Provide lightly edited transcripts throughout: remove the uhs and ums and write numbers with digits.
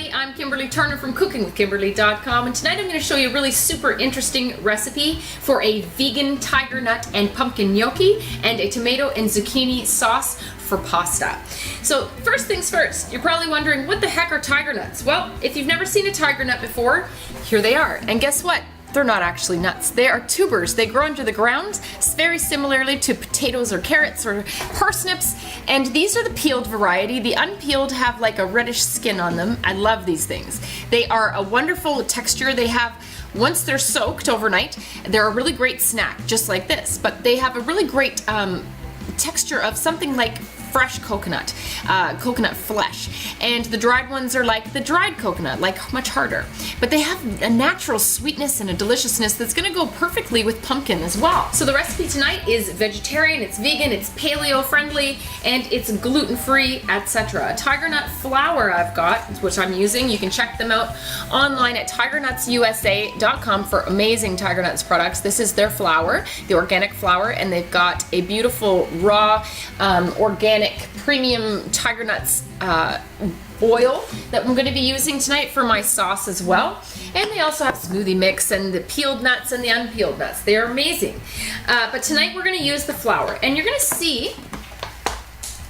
everybody, I'm Kimberly Turner from cookingwithkimberly.com, and tonight I'm going to show you a really super interesting recipe for a vegan tiger nut and pumpkin gnocchi and a tomato and zucchini sauce for pasta. So first things first, you're probably wondering, what the heck are tiger nuts? Well, if you've never seen a tiger nut before, here they are. And guess what? They're not actually nuts. They are tubers. They grow under the ground, very similarly to potatoes or carrots or parsnips. And these are the peeled variety. The unpeeled have like a reddish skin on them. I love these things. They are a wonderful texture. They have, once they're soaked overnight, they're a really great snack, just like this. But they have a really great texture of something like fresh coconut, coconut flesh. And the dried ones are like the dried coconut, like much harder. But they have a natural sweetness and a deliciousness that's gonna go perfectly with pumpkin as well. So the recipe tonight is vegetarian, it's vegan, it's paleo friendly, and it's gluten-free, etc. Tiger nut flour I've got, which I'm using. You can check them out online at tigernutsusa.com for amazing Tiger Nuts products. This is their flour, the organic flour, and they've got a beautiful raw organic premium Tiger Nuts oil that I'm going to be using tonight for my sauce as well. And they also have smoothie mix and the peeled nuts and the unpeeled nuts. They are amazing. But tonight we're going to use the flour, and you're going to see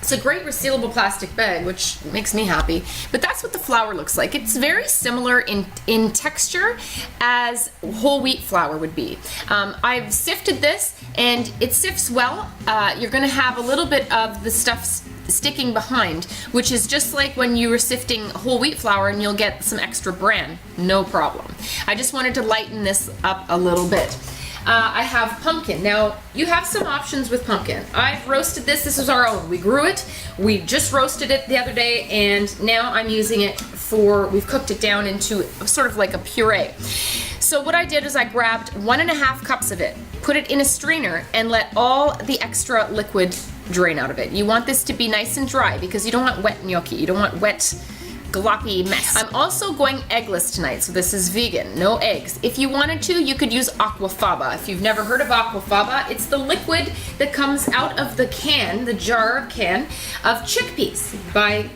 it's a great resealable plastic bag, which makes me happy. But that's what the flour looks like. It's very similar in texture as whole wheat flour would be. I've sifted this, and it sifts well. You're going to have a little bit of the stuff sticking behind, which is just like when you were sifting whole wheat flour and you'll get some extra bran. No problem. I just wanted to lighten this up a little bit. I have pumpkin. Now, you have some options with pumpkin. I've roasted this. This is our own. We grew it. We just roasted it the other day, and now I'm using it we've cooked it down into sort of like a puree. So what I did is I grabbed 1.5 cups of it, put it in a strainer, and let all the extra liquid drain out of it. You want this to be nice and dry because you don't want wet gnocchi. You don't want wet gloppy mess. I'm also going eggless tonight, so this is vegan, no eggs. If you wanted to, you could use aquafaba. If you've never heard of aquafaba, it's the liquid that comes out of the can, the jar can of chickpeas. Buy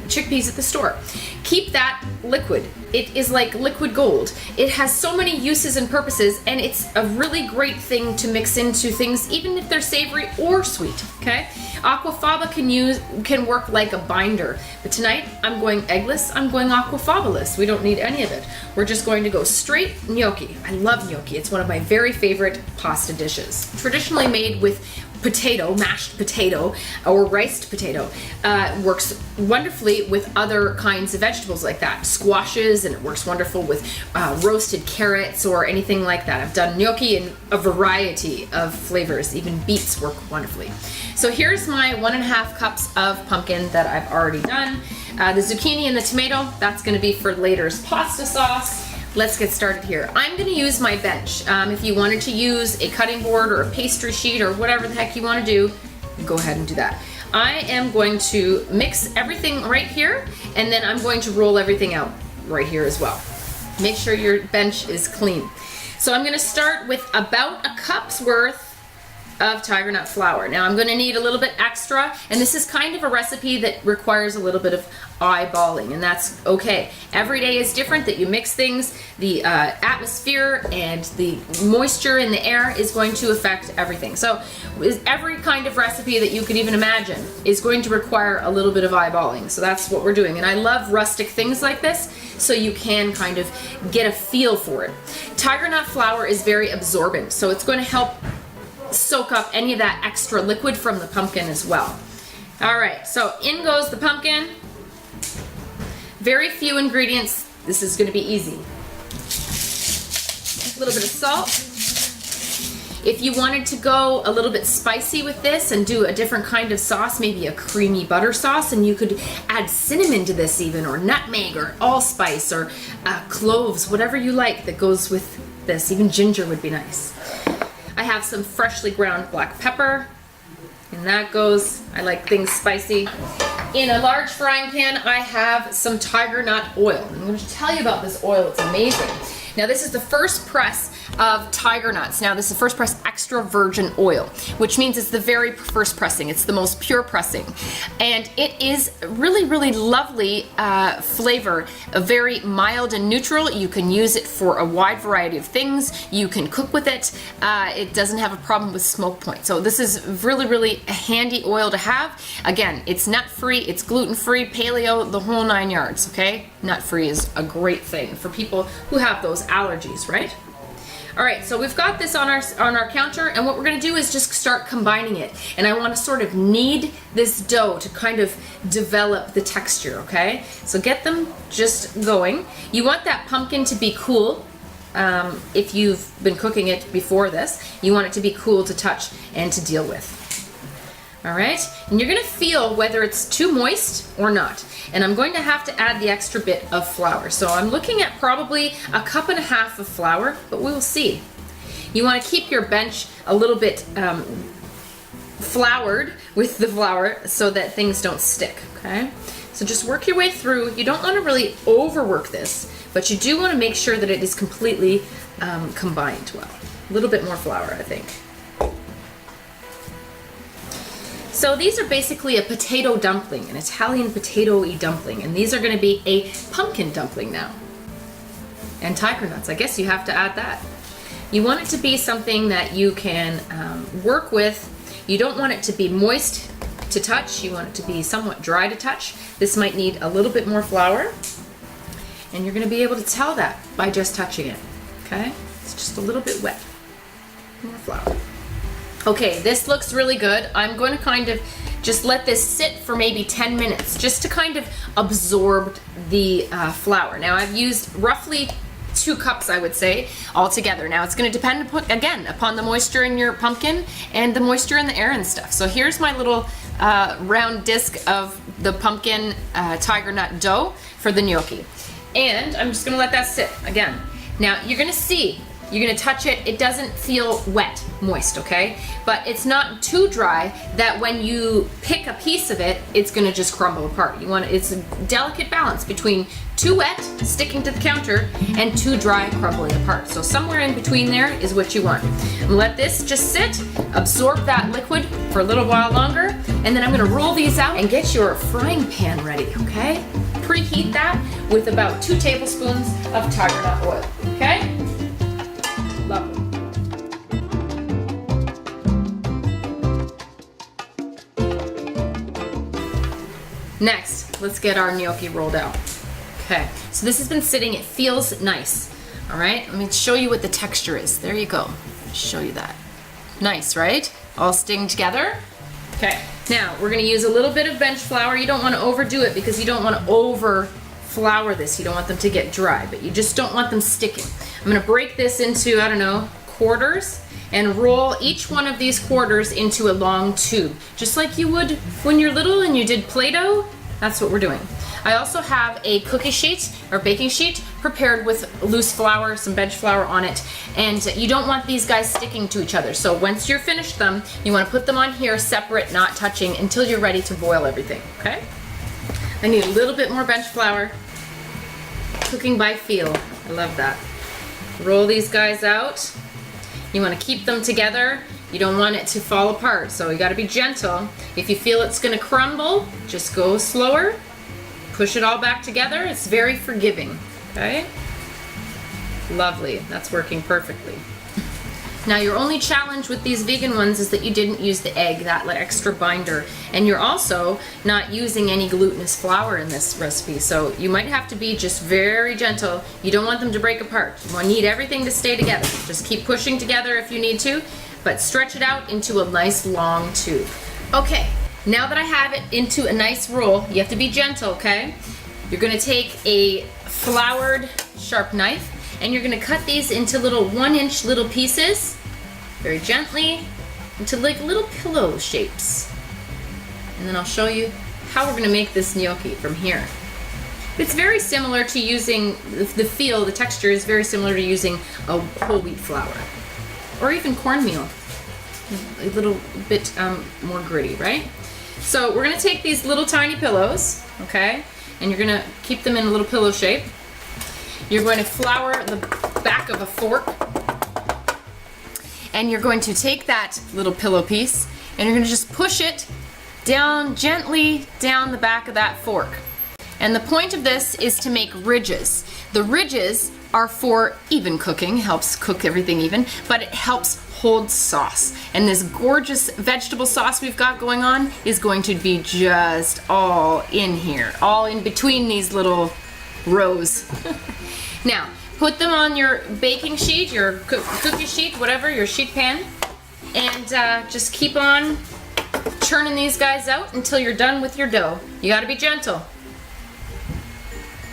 chickpeas at the store. Keep that liquid. It is like liquid gold. It has so many uses and purposes, and it's a really great thing to mix into things, even if they're savory or sweet, okay? Aquafaba can work like a binder, but tonight I'm going eggless, I'm going aquafaba-less. We don't need any of it. We're just going to go straight gnocchi. I love gnocchi. It's one of my very favorite pasta dishes. Traditionally made with potato, mashed potato, or riced potato. Works wonderfully with other kinds of vegetables like that. Squashes, and it works wonderful with roasted carrots or anything like that. I've done gnocchi in a variety of flavors. Even beets work wonderfully. So here's my 1.5 cups of pumpkin that I've already done. The zucchini and the tomato, that's gonna be for later's pasta sauce. Let's get started here. I'm gonna use my bench. If you wanted to use a cutting board or a pastry sheet or whatever the heck you wanna do, go ahead and do that. I am going to mix everything right here, and then I'm going to roll everything out right here as well. Make sure your bench is clean. So I'm gonna start with about a cup's worth of tiger nut flour. Now I'm going to need a little bit extra, and this is kind of a recipe that requires a little bit of eyeballing, and that's okay. Every day is different that you mix things. The atmosphere and the moisture in the air is going to affect everything. So every kind of recipe that you could even imagine is going to require a little bit of eyeballing. So that's what we're doing, and I love rustic things like this so you can kind of get a feel for it. Tiger nut flour is very absorbent, so it's going to help soak up any of that extra liquid from the pumpkin as well. All right, so in goes the pumpkin. Very few ingredients. This is going to be easy. A little bit of salt. If you wanted to go a little bit spicy with this and do a different kind of sauce, maybe a creamy butter sauce, and you could add cinnamon to this even, or nutmeg, or allspice, or cloves, whatever you like that goes with this. Even ginger would be nice. I have some freshly ground black pepper, and that goes. I like things spicy. In a large frying pan, I have some tiger nut oil. I'm going to tell you about this oil. It's amazing. Now this is the first press of tiger nuts. Now this is the first press extra virgin oil, which means it's the very first pressing. It's the most pure pressing. And it is really, really lovely flavor, very mild and neutral. You can use it for a wide variety of things. You can cook with it. It doesn't have a problem with smoke point. So this is really, really a handy oil to have. Again, it's nut-free, it's gluten-free, paleo, the whole 9 yards, okay? Nut-free is a great thing for people who have those allergies, right? All right, so we've got this on our counter, and what we're gonna do is just start combining it. And I wanna sort of knead this dough to kind of develop the texture, okay? So get them just going. You want that pumpkin to be cool. If you've been cooking it before this, you want it to be cool to touch and to deal with. All right, and you're gonna feel whether it's too moist or not. And I'm going to have to add the extra bit of flour. So I'm looking at probably 1.5 cups of flour, but we will see. You wanna keep your bench a little bit floured with the flour so that things don't stick, okay? So just work your way through. You don't wanna really overwork this, but you do wanna make sure that it is completely combined well. A little bit more flour, I think. So these are basically a potato dumpling, an Italian potato-y dumpling, and these are going to be a pumpkin dumpling now. And tiger nuts, I guess you have to add that. You want it to be something that you can work with. You don't want it to be moist to touch, you want it to be somewhat dry to touch. This might need a little bit more flour, and you're going to be able to tell that by just touching it, okay? It's just a little bit wet. More flour. Okay, this looks really good. I'm going to kind of just let this sit for maybe 10 minutes just to kind of absorb the flour. Now I've used roughly 2 cups, I would say, altogether. Now it's going to depend, again, upon the moisture in your pumpkin and the moisture in the air and stuff. So here's my little round disc of the pumpkin tiger nut dough for the gnocchi. And I'm just going to let that sit again. Now you're going to see, you're gonna touch it, it doesn't feel wet, moist, okay? But it's not too dry that when you pick a piece of it, it's gonna just crumble apart. It's a delicate balance between too wet, sticking to the counter, and too dry, crumbling apart. So somewhere in between there is what you want. And let this just sit, absorb that liquid for a little while longer, and then I'm gonna roll these out and get your frying pan ready, okay? Preheat that with about 2 tablespoons of tiger nut oil, okay? Lovely. Next, let's get our gnocchi rolled out. Okay, so this has been sitting, it feels nice. All right, let me show you what the texture is. There you go, show you that. Nice, right? All sticking together. Okay, now we're gonna use a little bit of bench flour. You don't wanna overdo it because you don't wanna over flour this. You don't want them to get dry, but you just don't want them sticking. I'm gonna break this into, I don't know, quarters and roll each one of these quarters into a long tube. Just like you would when you're little and you did Play-Doh, that's what we're doing. I also have a cookie sheet or baking sheet prepared with loose flour, some bench flour on it, and you don't want these guys sticking to each other. So once you're finished them, you wanna put them on here separate, not touching, until you're ready to boil everything, okay? I need a little bit more bench flour. Cooking by feel, I love that. Roll these guys out. You want to keep them together. You don't want it to fall apart, so you got to be gentle. If you feel it's going to crumble, just go slower. Push it all back together. It's very forgiving, okay? Lovely, that's working perfectly. Now your only challenge with these vegan ones is that you didn't use the egg, that extra binder, and you're also not using any glutinous flour in this recipe, so you might have to be just very gentle. You don't want them to break apart. You need everything to stay together. Just keep pushing together if you need to, but stretch it out into a nice long tube. Okay, now that I have it into a nice roll, you have to be gentle, okay? You're gonna take a floured sharp knife and you're gonna cut these into little 1-inch little pieces, very gently, into like little pillow shapes. And then I'll show you how we're gonna make this gnocchi from here. It's very similar to using, the texture is very similar to using a whole wheat flour. Or even cornmeal, a little bit more gritty, right? So we're gonna take these little tiny pillows, okay? And you're gonna keep them in a little pillow shape. You're going to flour the back of a fork. And you're going to take that little pillow piece and you're going to just push it down gently down the back of that fork. And the point of this is to make ridges. The ridges are for even cooking, helps cook everything even, but it helps hold sauce. And this gorgeous vegetable sauce we've got going on is going to be just all in here, all in between these little rows. Now, put them on your baking sheet, your cookie sheet, whatever, your sheet pan, and just keep on churning these guys out until you're done with your dough. You gotta be gentle.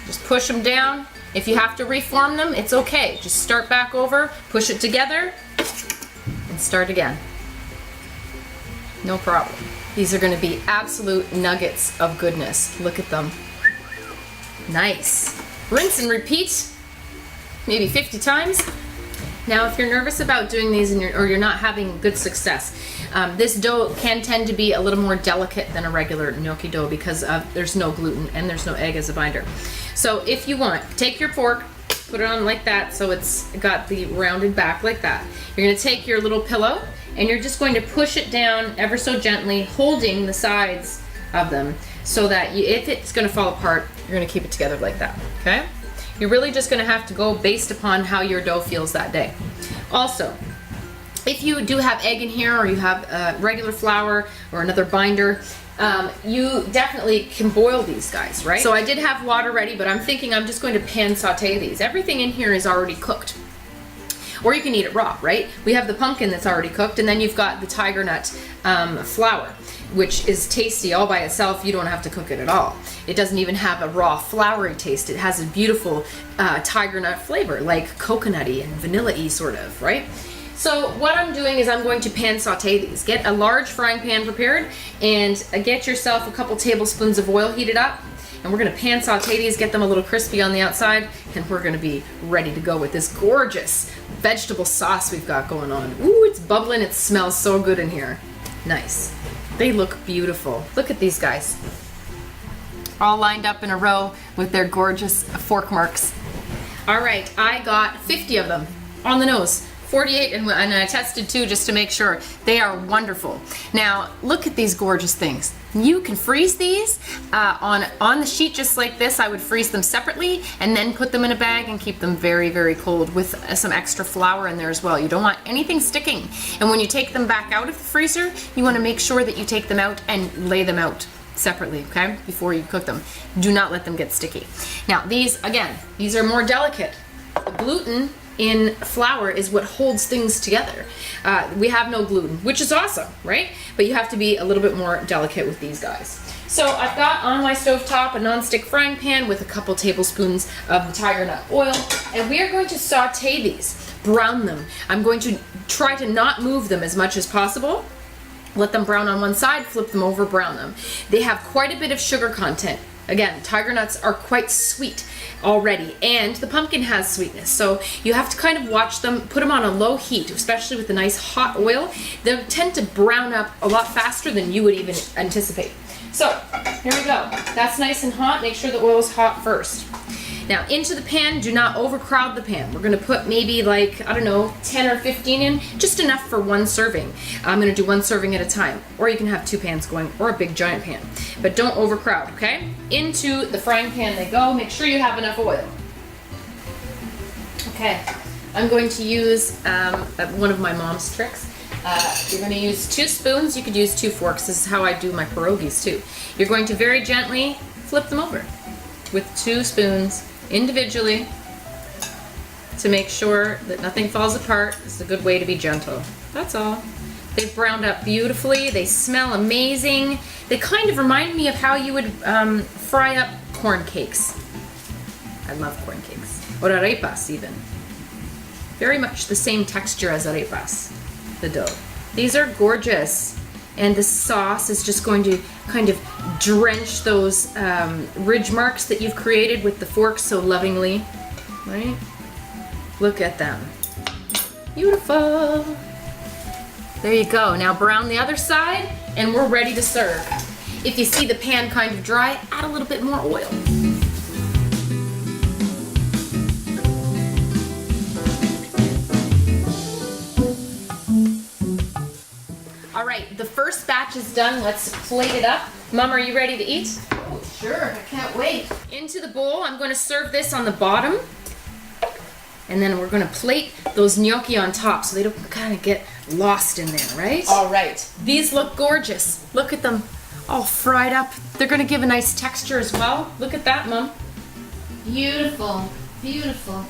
Just push them down. If you have to reform them, it's okay. Just start back over, push it together, and start again. No problem. These are gonna be absolute nuggets of goodness. Look at them. Nice. Rinse and repeat, maybe 50 times. Now, if you're nervous about doing these or you're not having good success, this dough can tend to be a little more delicate than a regular gnocchi dough because there's no gluten and there's no egg as a binder. So if you want, take your fork, put it on like that so it's got the rounded back like that. You're going to take your little pillow and you're just going to push it down ever so gently, holding the sides of them so that if it's going to fall apart, you're going to keep it together like that, okay? You're really just going to have to go based upon how your dough feels that day. Also, if you do have egg in here or you have regular flour or another binder, you definitely can boil these guys, right? So I did have water ready, but I'm thinking I'm just going to pan saute these. Everything in here is already cooked. Or you can eat it raw, right? We have the pumpkin that's already cooked, and then you've got the tiger nut flour, which is tasty all by itself. You don't have to cook it at all. It doesn't even have a raw floury taste. It has a beautiful tiger nut flavor, like coconutty and vanilla-y sort of, right? So what I'm doing is I'm going to pan saute these. Get a large frying pan prepared and get yourself a couple tablespoons of oil heated up. And we're gonna pan saute these, get them a little crispy on the outside, and we're gonna be ready to go with this gorgeous vegetable sauce we've got going on. Ooh, it's bubbling, it smells so good in here. Nice. They look beautiful. Look at these guys. All lined up in a row with their gorgeous fork marks. All right, I got 50 of them on the nose. 48, and I tested too just to make sure. They are wonderful. Now, look at these gorgeous things. You can freeze these on the sheet just like this. I would freeze them separately and then put them in a bag and keep them very, very cold with some extra flour in there as well. You don't want anything sticking. And when you take them back out of the freezer, you want to make sure that you take them out and lay them out separately, okay, before you cook them. Do not let them get sticky. Now, these, again, these are more delicate. The gluten in flour is what holds things together. We have no gluten, which is awesome, right? But you have to be a little bit more delicate with these guys. So I've got on my stovetop a non-stick frying pan with a couple tablespoons of the tiger nut oil, and we are going to saute these, brown them. I'm going to try to not move them as much as possible. Let them brown on one side, flip them over, brown them. They have quite a bit of sugar content. Again, tiger nuts are quite sweet already, and the pumpkin has sweetness, so you have to kind of watch them, put them on a low heat, especially with the nice hot oil. They'll tend to brown up a lot faster than you would even anticipate. So, here we go. That's nice and hot. Make sure the oil is hot first. Now, into the pan, do not overcrowd the pan. We're gonna put maybe like, I don't know, 10 or 15 in, just enough for one serving. I'm gonna do one serving at a time, or you can have two pans going, or a big giant pan. But don't overcrowd, okay? Into the frying pan they go. Make sure you have enough oil. Okay, I'm going to use one of my mom's tricks. You're gonna use 2 spoons. You could use 2 forks. This is how I do my pierogies too. You're going to very gently flip them over with 2 spoons individually to make sure that nothing falls apart. This is a good way to be gentle. That's all. They've browned up beautifully. They smell amazing. They kind of remind me of how you would fry up corn cakes. I love corn cakes. Or arepas even. Very much the same texture as arepas, the dough. These are gorgeous. And the sauce is just going to kind of drench those ridge marks that you've created with the fork so lovingly, right? Look at them. Beautiful. There you go. Now brown the other side, and we're ready to serve. If you see the pan kind of dry, add a little bit more oil. first batch is done. Let's plate it up. Mom, are you ready to eat? Oh, sure. I can't wait. Into the bowl, I'm going to serve this on the bottom. And then we're going to plate those gnocchi on top so they don't kind of get lost in there, right? All right. These look gorgeous. Look at them all fried up. They're going to give a nice texture as well. Look at that, Mom. Beautiful. Beautiful.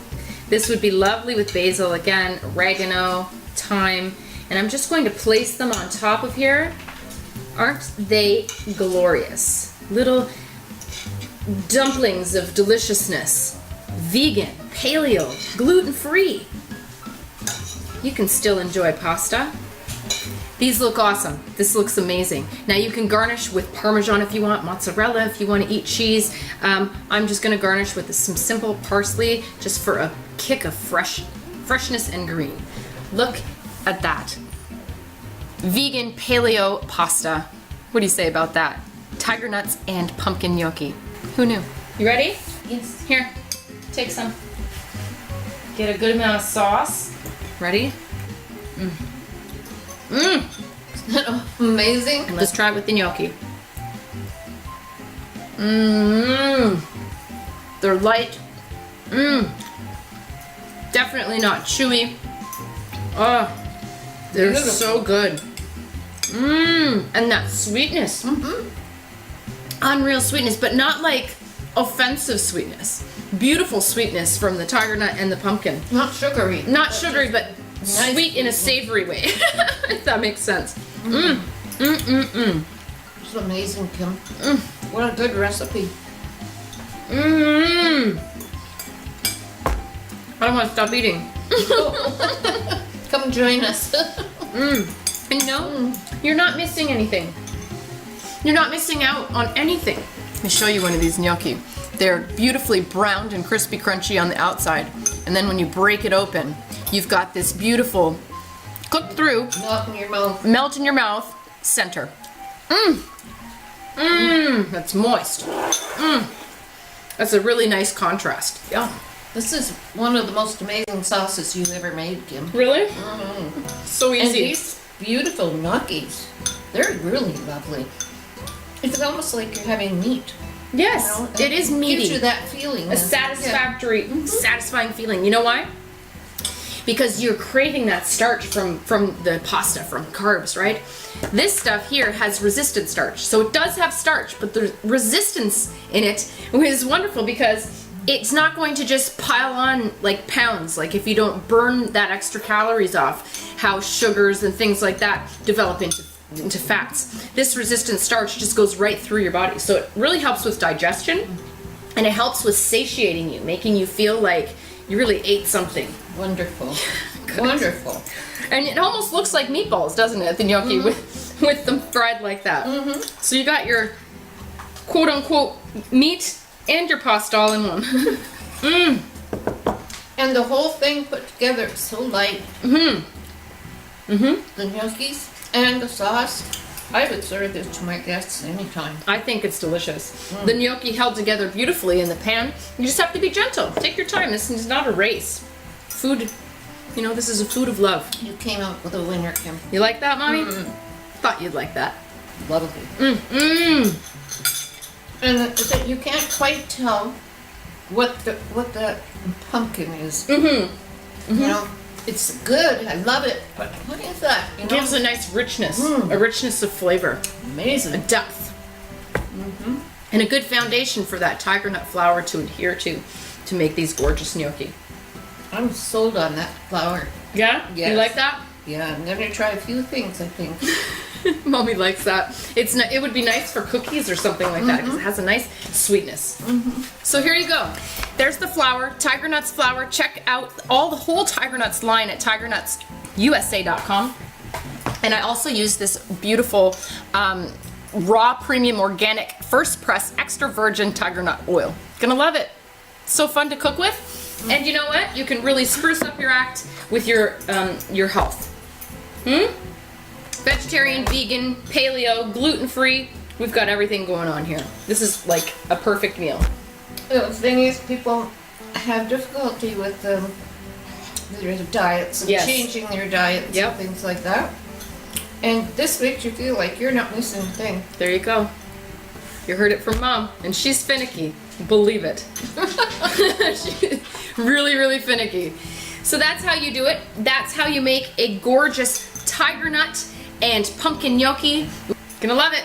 This would be lovely with basil again, oregano, thyme. And I'm just going to place them on top of here. Aren't they glorious? Little dumplings of deliciousness. Vegan, paleo, gluten-free. You can still enjoy pasta. These look awesome. This looks amazing. Now you can garnish with Parmesan if you want, mozzarella if you want to eat cheese. I'm just going to garnish with some simple parsley just for a kick of freshness and green. Look at that. Vegan paleo pasta. What do you say about that? Tiger nuts and pumpkin gnocchi. Who knew? You ready? Yes. Here, take some. Get a good amount of sauce. Ready? Isn't that amazing? And let's try it with the gnocchi. They're light. Definitely not chewy. Oh, they're Beautiful. so good. And that sweetness. Unreal sweetness, but not like offensive sweetness. Beautiful sweetness from the tiger nut and the pumpkin. Not sugary. Not sugary, but nice. sweet in a savory way. If that makes sense. It's amazing, Kim. What a good recipe. I don't want to stop eating. Come join us. And no, you're not missing anything. You're not missing out on anything. Let me show you one of these gnocchi. They're beautifully browned and crispy crunchy on the outside. And then when you break it open, you've got this beautiful, cooked through, Melt in your mouth. melt in your mouth center. That's moist. That's a really nice contrast. Yeah. This is one of the most amazing sauces you've ever made, Kim. Really? So And easy. these beautiful gnocchis, they're really lovely. It's almost like you're having meat. Yes, You know? it is meaty. Gives you that feeling. A satisfying feeling. You know why? Because you're craving that starch from the pasta, from carbs, right? This stuff here has resistant starch. So it does have starch, but the resistance in it is wonderful because it's not going to just pile on like pounds, like if you don't burn that extra calories off, how sugars and things like that develop into fats. This resistant starch just goes right through your body. So it really helps with digestion, and it helps with satiating you, making you feel like you really ate something. Wonderful. Good. Wonderful. And it almost looks like meatballs, doesn't it, the gnocchi with them fried like that. So you got your quote-unquote meat and your pasta all in one. And the whole thing put together is so light. The gnocchis and the sauce. I would serve this to my guests anytime. I think it's delicious. The gnocchi held together beautifully in the pan. You just have to be gentle. Take your time. This is not a race. Food, you know, this is a food of love. You came out with a winner, Kim. You like that, Mommy? Thought you'd like that. Lovely. And you can't quite tell what the pumpkin is. You know, it's good. I love it. But what is that? You It know? gives a nice richness, a richness of flavor, a Amazing. depth, and a good foundation for that tiger nut flour to adhere to make these gorgeous gnocchi. I'm sold on that flour. Yeah? Yes. You like that? Yeah, I'm gonna try a few things, I think. Mommy likes that. It would be nice for cookies or something like that because it has a nice sweetness. So here you go. There's the flour, Tiger Nuts flour. Check out the whole Tiger Nuts line at tigernutsusa.com. And I also use this beautiful raw premium organic first press extra virgin tiger nut oil. Gonna love it. So fun to cook with. And you know what? You can really spruce up your act with your health. Vegetarian, vegan, paleo, gluten-free. We've got everything going on here. This is like a perfect meal. The thing is, people have difficulty with their diets and Yes. changing their diets Yep. and things like that. And this makes you feel like you're not missing a thing. There you go. You heard it from Mom, and she's finicky. Believe it. She's really, really finicky. So that's how you do it. That's how you make a gorgeous tiger nut and pumpkin gnocchi. Gonna love it.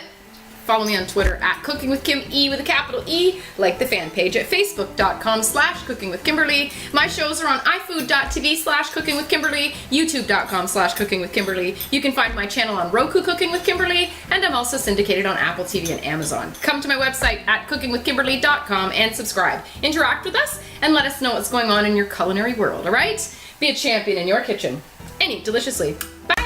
Follow me on Twitter at Cooking with Kim E with a capital E. Like the fan page at facebook.com/cookingwithkimberly. My shows are on ifood.tv/cookingwithkimberly, youtube.com/cookingwithkimberly. You can find my channel on Roku, Cooking with Kimberly, and I'm also syndicated on Apple TV and Amazon. Come to my website at cookingwithkimberly.com and subscribe. Interact with us and let us know what's going on in your culinary world, all right? Be a champion in your kitchen and eat deliciously. Bye!